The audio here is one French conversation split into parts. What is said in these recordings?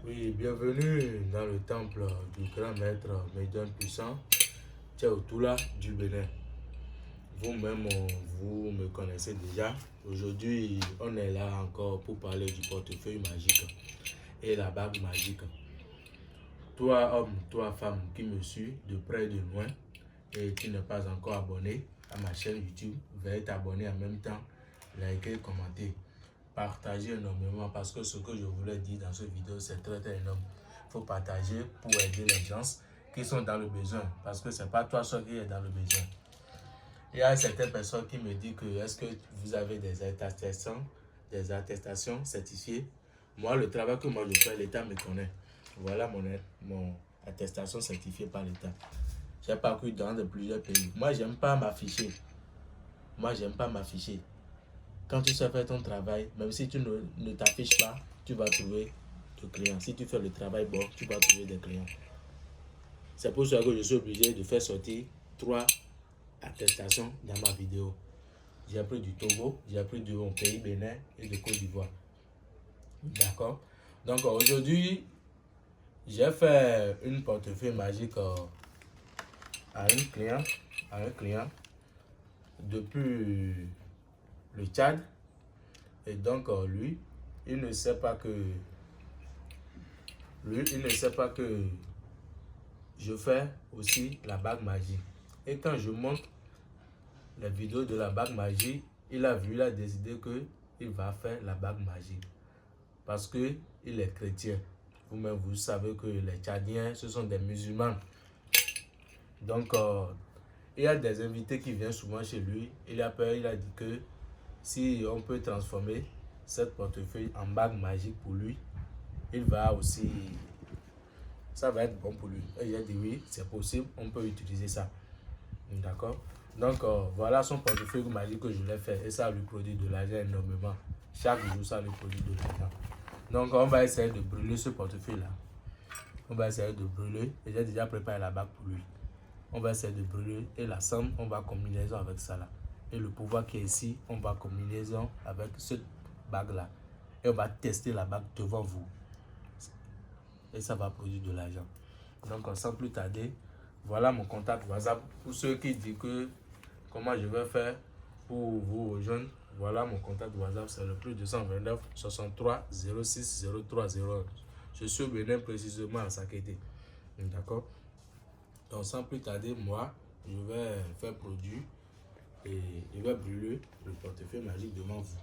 Oui, bienvenue dans le temple du grand maître médium puissant, Tchaotoula du Bénin. Vous-même, vous me connaissez déjà. Aujourd'hui, on est là encore pour parler du portefeuille magique et la bague magique. Toi, homme, toi, femme qui me suis de près et de loin et qui n'est pas encore abonné à ma chaîne YouTube, veuillez t'abonner en même temps, liker, commenter. Partager énormément parce que ce que je voulais dire dans cette vidéo c'est très énorme. Il faut partager pour aider les gens qui sont dans le besoin parce que c'est pas toi seul qui est dans le besoin. Il y a certaines personnes qui me disent que est-ce que vous avez des attestations certifiées. Moi, le travail que moi je fais, l'État me connaît. Voilà mon attestation certifiée par l'État. J'ai parcouru dans plusieurs pays. Moi, j'aime pas m'afficher. Quand tu sais faire ton travail, même si tu ne t'affiches pas, tu vas trouver des clients. Si tu fais le travail bon, tu vas trouver des clients. C'est pour ça que je suis obligé de faire sortir 3 attestations dans ma vidéo. J'ai pris du Togo, j'ai pris de mon pays Bénin et de Côte d'Ivoire. D'accord? Donc aujourd'hui, j'ai fait une portefeuille magique à un client depuis le Tchad. Et donc lui, il ne sait pas que je fais aussi la bague magique. Et quand je montre la vidéo de la bague magique, il a décidé que il va faire la bague magique. Parce que il est chrétien. Vous-même, vous savez que les Tchadiens, ce sont des musulmans. Donc, il y a des invités qui viennent souvent chez lui. Il a peur, il a dit que si on peut transformer cette portefeuille en bague magique pour lui, il va aussi, ça va être bon pour lui. Et il a dit oui, c'est possible, on peut utiliser ça. D'accord? Donc voilà son portefeuille magique que je l'ai fait et ça lui produit de l'argent énormément. Chaque jour, ça lui produit de l'argent. Donc on va essayer de brûler ce portefeuille là. On va essayer de brûler. Et j'ai déjà préparé la bague pour lui. On va essayer de brûler et la somme, on va combinaison avec ça là. Et le pouvoir qui est ici, on va combinaison avec cette bague là. Et on va tester la bague devant vous. Et ça va produire de l'argent. Donc sans plus tarder, voilà mon contact WhatsApp pour ceux qui disent que comment je vais faire pour vous rejoindre. Voilà mon contact WhatsApp, c'est le plus 229 63 06 03 01. Je suis au Bénin précisément à Sakété. D'accord? Donc sans plus tarder, moi je vais faire produit et je vais brûler le portefeuille magique devant vous.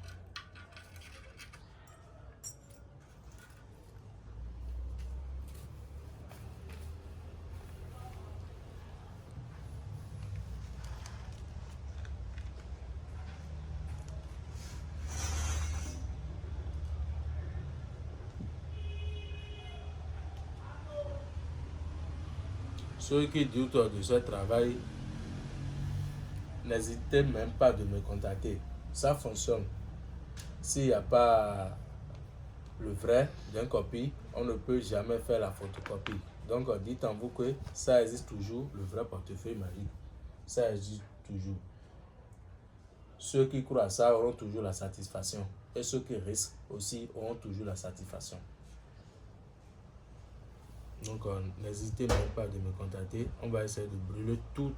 Ceux qui doutent de ce travail, n'hésitez même pas de me contacter. Ça fonctionne. S'il n'y a pas le vrai d'une copie, on ne peut jamais faire la photocopie. Donc dites en vous que ça existe toujours, le vrai portefeuille magique. Ça existe toujours. Ceux qui croient à ça auront toujours la satisfaction. Et ceux qui risquent aussi auront toujours la satisfaction. Donc n'hésitez même pas de me contacter. On va essayer de brûler tout.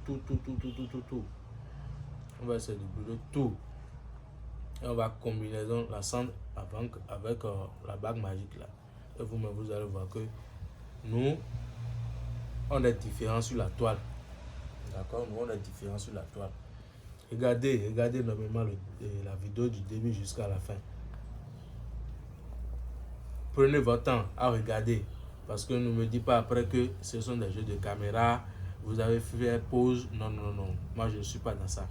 On va essayer de brûler tout. Et on va combiner la cendre avec la bague magique là. Et vous-même, vous allez voir que nous, on est différents sur la toile. D'accord? Nous, on est différents sur la toile. Regardez normalement la vidéo du début jusqu'à la fin. Prenez votre temps à regarder. Parce que ne me dites pas après que ce sont des jeux de caméra. Vous avez fait pause. Non. Moi, je ne suis pas dans ça.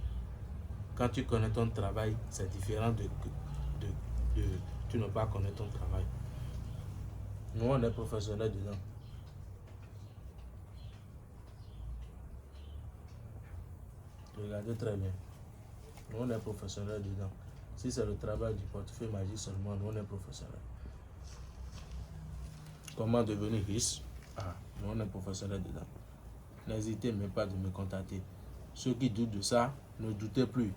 Quand tu connais ton travail, c'est différent de tu ne pas connaître ton travail. Nous, on est professionnels dedans. Regardez très bien. Nous, on est professionnels dedans. Si c'est le travail du portefeuille magique seulement, nous, on est professionnels. Comment devenir riche? Nous, on est professionnels dedans. N'hésitez même pas de me contacter. Ceux qui doutent de ça, ne doutez plus.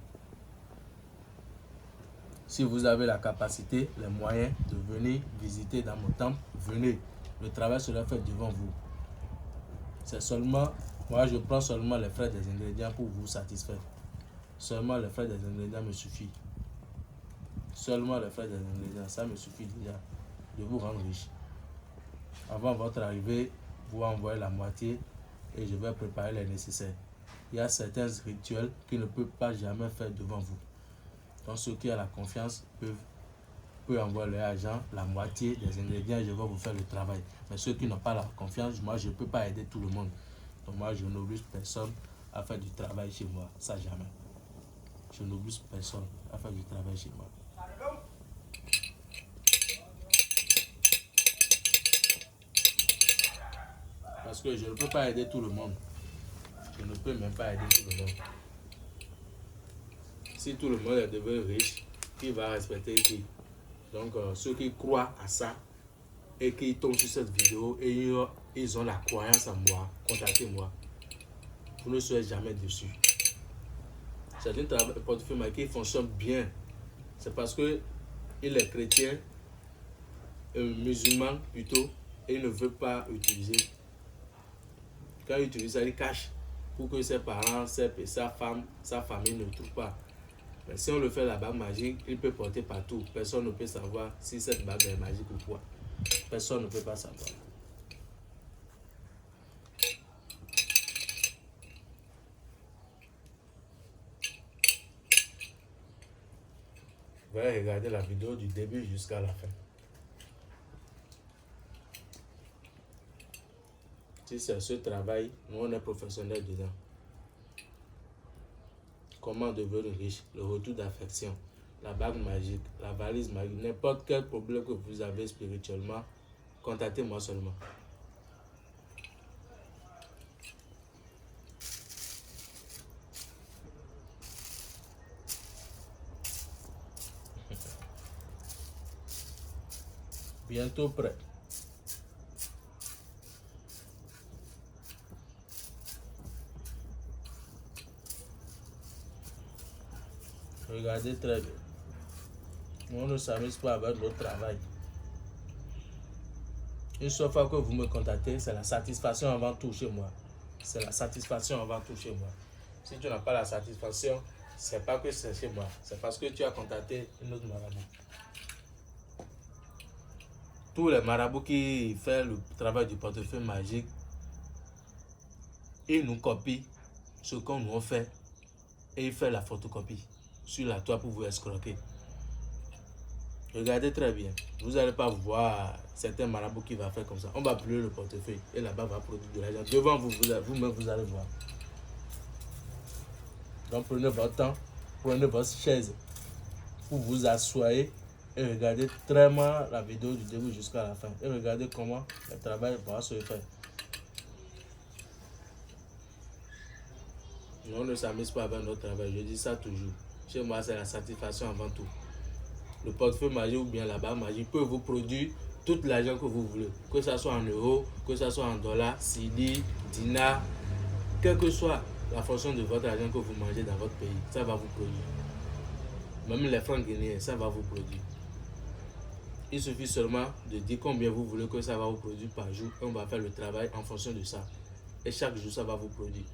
Si vous avez la capacité, les moyens de venir visiter dans mon temple, venez. le travail sera fait devant vous. C'est seulement, moi je prends seulement les frais des ingrédients pour vous satisfaire. Seulement les frais des ingrédients me suffit. Seulement les frais des ingrédients, ça me suffit déjà de vous rendre riche. Avant votre arrivée, vous envoyez la moitié et je vais préparer les nécessaires. Il y a certains rituels qui ne peuvent pas jamais faire devant vous. Donc ceux qui ont la confiance peuvent envoyer leur argent, la moitié des ingrédients, je vais vous faire le travail. Mais ceux qui n'ont pas la confiance, moi je ne peux pas aider tout le monde. Donc moi je n'oblige personne à faire du travail chez moi, ça jamais. Je n'oblige personne à faire du travail chez moi. Parce que je ne peux pas aider tout le monde. Je ne peux même pas aider tout le monde. Si tout le monde est devenu riche, qui va respecter qui? Donc ceux qui croient à ça et qui tombent sur cette vidéo et ils ont la croyance en moi, contactez-moi. Vous ne serez jamais déçus. C'est un travail portefeuille qui fonctionne bien. C'est parce que il est chrétien, musulman plutôt, et il ne veut pas utiliser. Quand il utilise ça, il cache pour que ses parents, sa femme, sa famille ne trouvent pas. Mais si on le fait la bague magique, il peut porter partout. Personne ne peut savoir si cette bague est magique ou quoi. Personne ne peut pas savoir. Vous allez regarder la vidéo du début jusqu'à la fin. Si c'est ce travail, nous on est professionnels dedans. Comment devenir riche, le retour d'affection, la bague magique, la valise magique, n'importe quel problème que vous avez spirituellement, contactez-moi seulement. Bientôt prêt. Regardez très bien. On ne s'amuse pas avec notre travail. Une seule fois que vous me contactez, c'est la satisfaction avant tout chez moi. C'est la satisfaction avant tout chez moi. Si tu n'as pas la satisfaction, c'est pas que c'est chez moi. C'est parce que tu as contacté une autre marabout. Tous les marabouts qui font le travail du portefeuille magique, ils nous copient ce qu'on nous fait et ils font la photocopie sur la toile pour vous escroquer. Regardez très bien. Vous n'allez pas voir certains marabouts qui vont faire comme ça. On va brûler le portefeuille et là-bas va produire de l'argent. Devant vous, vous-même, vous allez voir. Donc prenez votre temps, prenez votre chaise pour vous asseoir et regardez très mal la vidéo du début jusqu'à la fin. Et regardez comment le travail va se faire. On ne s'amuse pas avec notre travail, je dis ça toujours. Chez moi, c'est la satisfaction avant tout. Le portefeuille magique ou bien la bague magique peut vous produire tout l'argent que vous voulez. Que ce soit en euros, que ce soit en dollars, cedi, dinars, quelle que soit la fonction de votre argent que vous mangez dans votre pays, ça va vous produire. Même les francs guinéens, ça va vous produire. Il suffit seulement de dire combien vous voulez que ça va vous produire par jour et on va faire le travail en fonction de ça. Et chaque jour, ça va vous produire.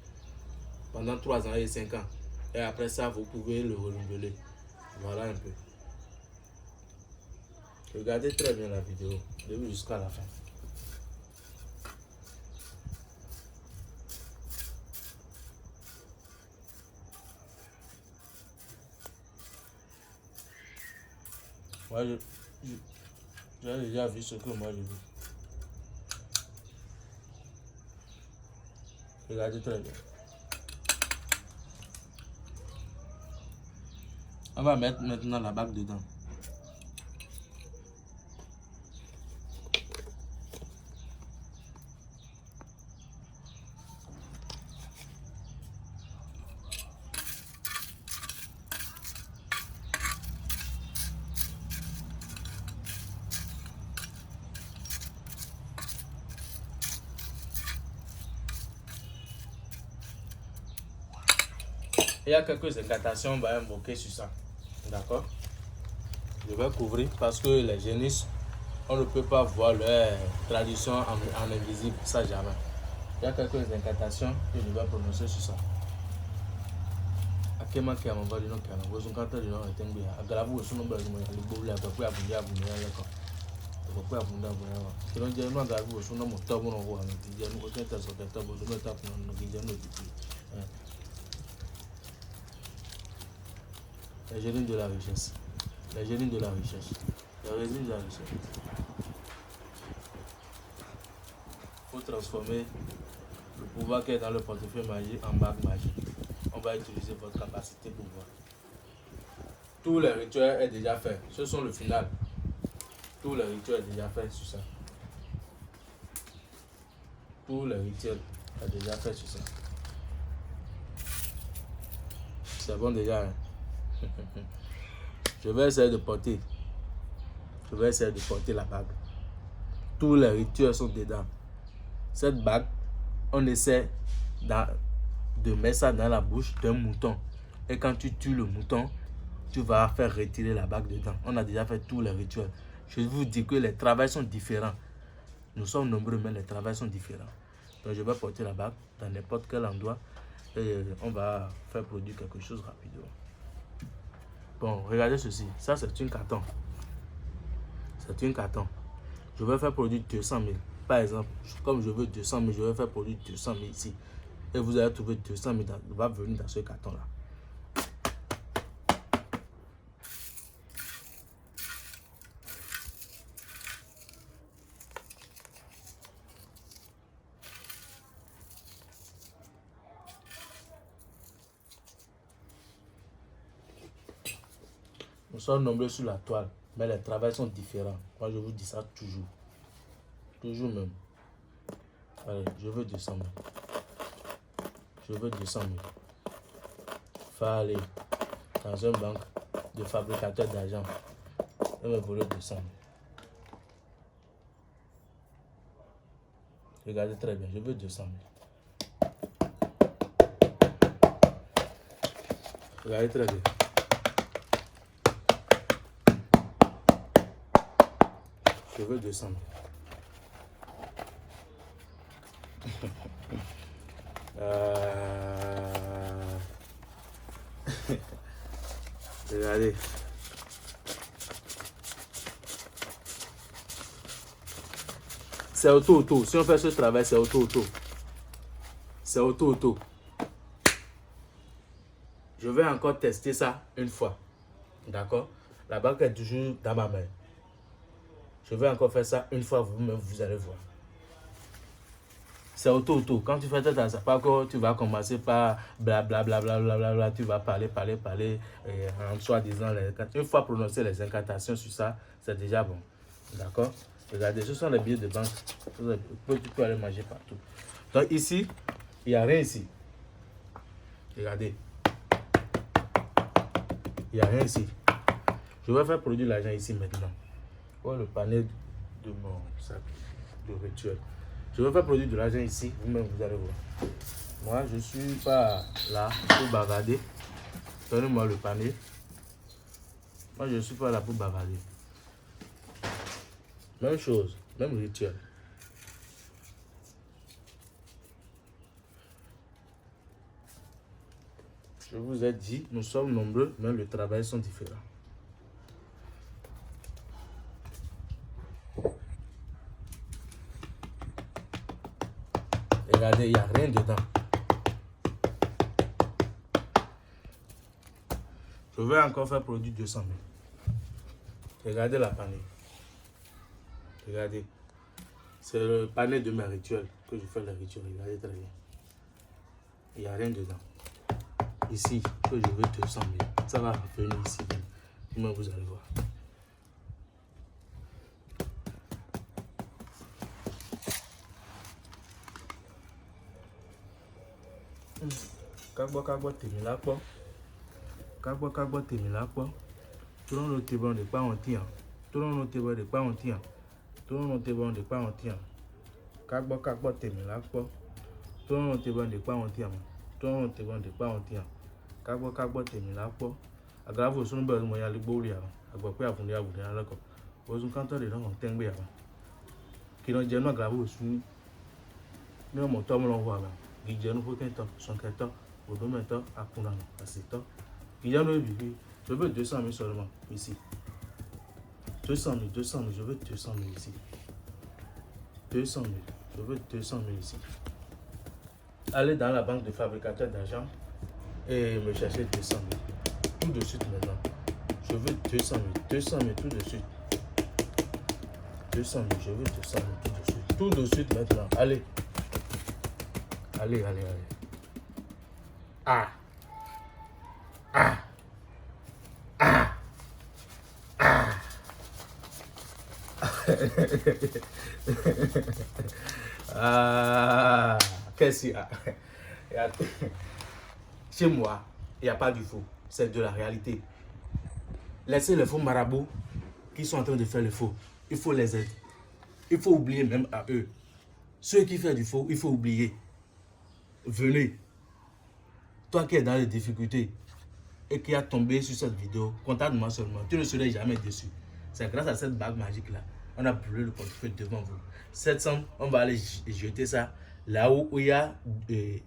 Pendant 3 ans et 5 ans. Et après ça, vous pouvez le renouveler. Voilà un peu. Regardez très bien la vidéo, début jusqu'à la fin. Moi, j'ai déjà vu ce que moi je veux. Regardez très bien. On va mettre maintenant la bague dedans. Il y a quelques incantations, on va invoquer sur ça. D'accord? Je vais couvrir parce que les génisses On ne peut pas voir leur tradition en invisible, ça jamais. Il y a quelques incantations que je vais prononcer sur ça. Akema qui a mon body, non, qui a mon boson, quand il est en train de aggraver son nombre de moyens, les boules, à peu près à vous dire, à vous dire, d'accord. À peu près à vous dire, à vous dire. Si l'on dit, non, aggraver son nombre de tabous, on voit, on dit, nous, aucun tas de tabous, nous, tapons, nous, qui dit, nous, les génies de la richesse. Les génies de la richesse. Les génies de la richesse. Il faut transformer le pouvoir qui est dans le portefeuille magique en bague magique. On va utiliser votre capacité pour voir. Tous les rituels est déjà fait. Ce sont le final. Tous les rituels est déjà fait sur ça. Tous les rituels est déjà fait sur ça. C'est bon déjà. Hein? Je vais essayer de porter. Je vais essayer de porter la bague. Tous les rituels sont dedans. Cette bague, on essaie de mettre ça dans la bouche d'un mouton. Et quand tu tues le mouton, tu vas faire retirer la bague dedans. On a déjà fait tous les rituels. Je vous dis que les travails sont différents. Nous sommes nombreux, mais les travails sont différents. Donc je vais porter la bague dans n'importe quel endroit et on va faire produire quelque chose rapidement. Bon, regardez ceci. Ça, c'est une carton. C'est une carton. Je vais faire produire 200 000. Par exemple, comme je veux 200 000, je vais faire produire 200 000 ici. Et vous allez trouver 200 000 va venir dans ce carton-là. Nous sommes nombreux sur la toile, mais les travails sont différents. Moi, je vous dis ça toujours. Toujours même. Allez, je veux 200 000. Je veux 200 000. Il faut aller dans une banque de fabricateurs d'argent et me voler 200 000. Regardez très bien, je veux 200 000. Regardez très bien. Je veux 200 000. Regardez. C'est auto. Si on fait ce travail, c'est auto. C'est auto. Je vais encore tester ça une fois. D'accord? La bague est toujours dans ma main. Je vais encore faire ça une fois, vous-même, vous allez voir. C'est auto. Quand tu fais ça, pas que tu vas commencer par blablabla, tu vas parler, en soi-disant, une fois prononcé les incantations sur ça, c'est déjà bon. D'accord? Regardez, ce sont les billets de banque. Tu peux aller manger partout. Donc ici, il n'y a rien ici. Regardez. Il n'y a rien ici. Je vais faire produire l'argent ici maintenant. Voilà le panier de mon sac de rituel. Je vais faire produire de l'argent ici. Vous-même, vous allez voir. Moi, je ne suis pas là pour bavarder. Donnez-moi le panier. Moi, je ne suis pas là pour bavarder. Même chose, même rituel. Je vous ai dit, nous sommes nombreux, mais le travail sont différents. Regardez, il n'y a rien dedans. Je vais encore faire produire 200 000. Regardez la panier. Regardez. C'est le panier de mes rituels que je fais les rituels. Regardez très bien. Il n'y a rien dedans. Ici, que je veux 200 000. Ça va venir ici. Comment vous allez voir. Kagbo tèmi lápọ̀. Kagbo tèmi lápọ̀. Tout le monde te vend des pas en tien. Tout le monde te vend des pas en tien. Tout le monde te vend des pas en tien. Kagbo tèmi lápọ̀. Tout le monde te vend des pas en tien. Tout le monde te vend des pas en tien. Kagbo tèmi lápọ̀. Aggrave son bel moyen le bolia. Agbo pe afun ya wudan lako. Vous quand on est dans mon tembe là. Qui n'ont jamais grave au sous. Mais mon temps me l'envoie là. Guillermo faut qu'un temps, son temps, au domaine temps, à Kunano, à 7 ans. Guillermo vivre. Je veux 200 000 seulement ici. 200 000, 200 000, je veux 200 000 ici. 200 000, je veux 200 000 ici. Allez dans la banque de fabricateur d'argent et me chercher 200 000. Tout de suite maintenant. Je veux 200 000, 200 000 tout de suite. 200 000, je veux 200 000 tout de suite. Tout de suite maintenant. Allez. Allez, allez, allez. Ah. Ah. Ah. Ah. Ah. Qu'est-ce qu'il y a? Chez moi, il n'y a pas du faux. C'est de la réalité. Laissez les faux marabouts qui sont en train de faire le faux. Il faut les aider. Il faut oublier même à eux. Ceux qui font du faux, il faut oublier. Venez. Toi qui es dans les difficultés et qui a tombé sur cette vidéo, contacte-moi seulement. Tu ne seras jamais déçu. C'est grâce à cette bague magique-là. On a brûlé le portefeuille devant vous. 700, on va aller jeter ça là où il y a les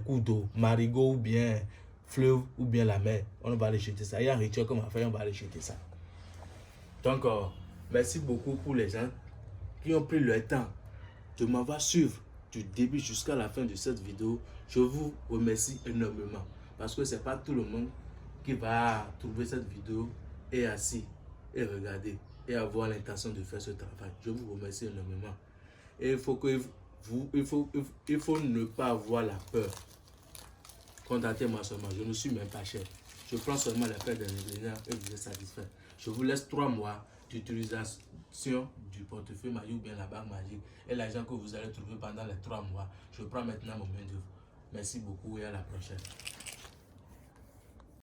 cours d'eau, marigot ou bien fleuve ou bien la mer. On va aller jeter ça. Il y a un rituel qu'on va faire, on va aller jeter ça. Donc, merci beaucoup pour les gens qui ont pris le temps de m'avoir suivi du début jusqu'à la fin de cette vidéo. Je vous remercie énormément parce que ce n'est pas tout le monde qui va trouver cette vidéo et assis et regarder et avoir l'intention de faire ce travail. Je vous remercie énormément. Et il faut ne pas avoir la peur. Contactez-moi seulement, je ne suis même pas cher. Je prends seulement les frais de l'ingénieur et vous êtes satisfait. Je vous laisse 3 mois d'utilisation du portefeuille magique ou bien la bague magique et l'argent que vous allez trouver pendant les 3 mois. Je prends maintenant mon main d'œuvre. Merci beaucoup et à la prochaine.